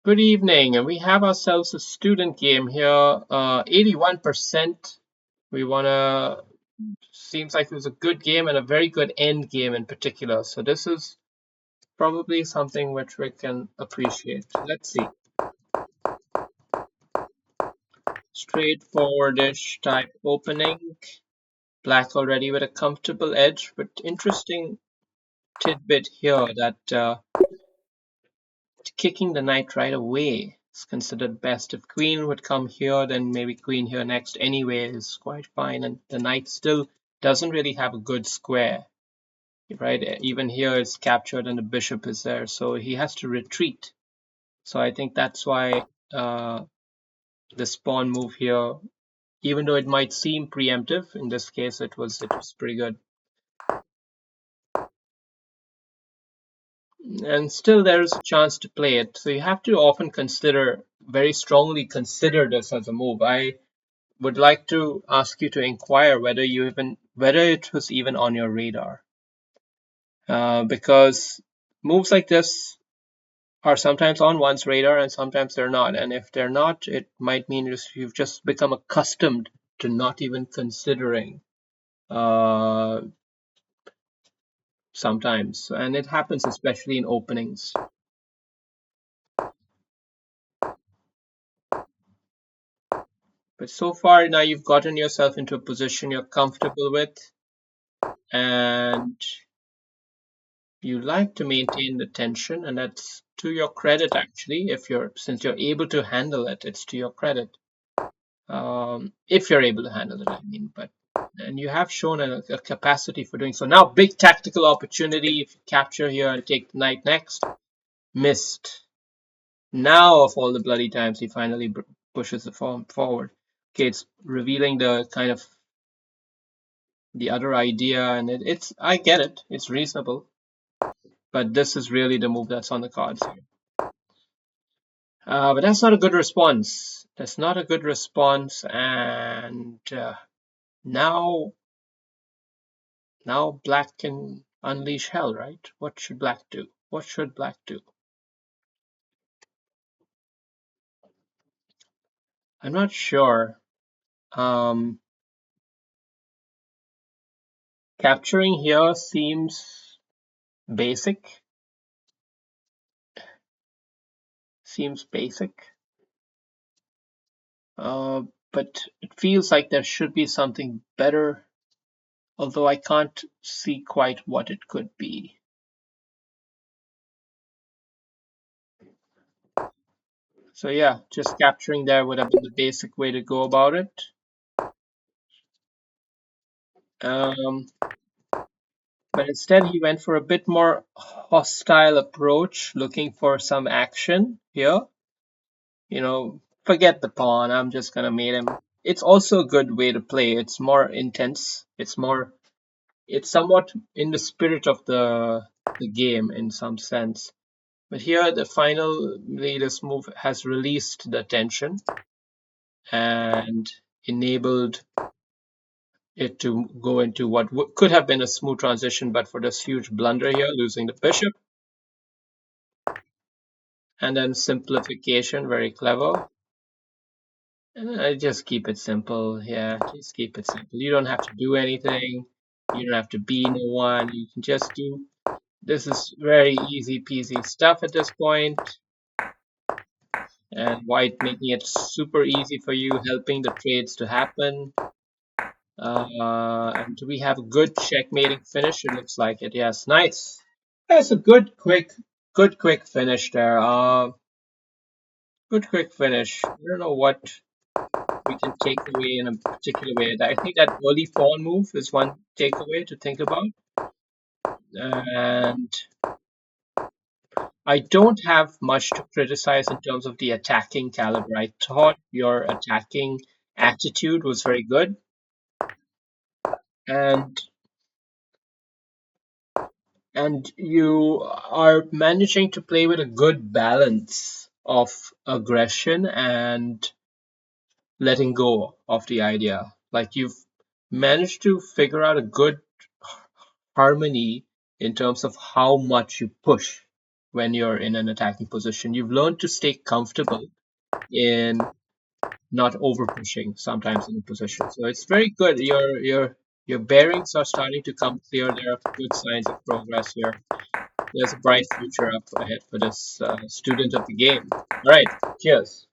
Good evening, and we have ourselves a student game here. 81%. We wanna. Seems like it was a good game and a very good end game in particular. So this is probably something which we can appreciate. Let's see. Straightforwardish type opening. Black already with a comfortable edge, but interesting tidbit here that kicking the knight right away is considered best. If queen would come here, then maybe queen here next anyway is quite fine, and the knight still doesn't really have a good square, right? Even here it's captured and the bishop is there, so he has to retreat. So I think that's why this pawn move here, even though it might seem preemptive, in this case it was pretty good. And still there is a chance to play it, so you have to often very strongly consider this as a move. I would like to ask you to inquire whether it was even on your radar, because moves like this are sometimes on one's radar and sometimes they're not. And if they're not, it might mean you've just become accustomed to not even considering uh, sometimes, and it happens especially in openings. But so far now you've gotten yourself into a position you're comfortable with, and you like to maintain the tension, and that's to your credit actually. If you're Since you're able to handle it, it's to your credit. If you're able to handle it, I mean. But and you have shown a capacity for doing so. Now, big tactical opportunity. If you capture here and take the knight next, missed. Now, of all the bloody times, he finally pushes the form forward. Okay, it's revealing the kind of the other idea, and it's I get it. It's reasonable, but this is really the move that's on the cards here. But that's not a good response. That's not a good response, and now now black can unleash hell, right? What should black do? What should black do? I'm not sure. Um, Capturing here seems basic. Seems basic. Uh, but it feels like there should be something better, although I can't see quite what it could be. So yeah, just capturing there would have been the basic way to go about it. Um, but instead he went for a bit more hostile approach, looking for some action here. Forget the pawn. I'm just gonna mate him. It's also a good way to play. It's more intense. It's somewhat in the spirit of the game in some sense. But here, the finally, this move has released the tension and enabled it to go into what could have been a smooth transition, but for this huge blunder here, losing the bishop, and then simplification, very clever. And I just keep it simple. Yeah, just keep it simple. You don't have to do anything. You don't have to be no one. You can just do. This is very easy peasy stuff at this point, and white making it super easy for you, helping the trades to happen. And do we have a good checkmating finish? It looks like it. Yes, nice. That's a good quick finish there. Good quick finish. I don't know what we can take away in a particular way. I think that early pawn move is one takeaway to think about. And I don't have much to criticize in terms of the attacking caliber. I thought your attacking attitude was very good. And and you are managing to play with a good balance of aggression and letting go of the idea. Like you've managed to figure out a good harmony in terms of how much you push. when you're in an attacking position. You've learned to stay comfortable in not over pushing sometimes in a position. So it's very good. Your bearings are starting to come clear. There are good signs of progress here. There's a bright future up ahead for this student of the game. All right, cheers.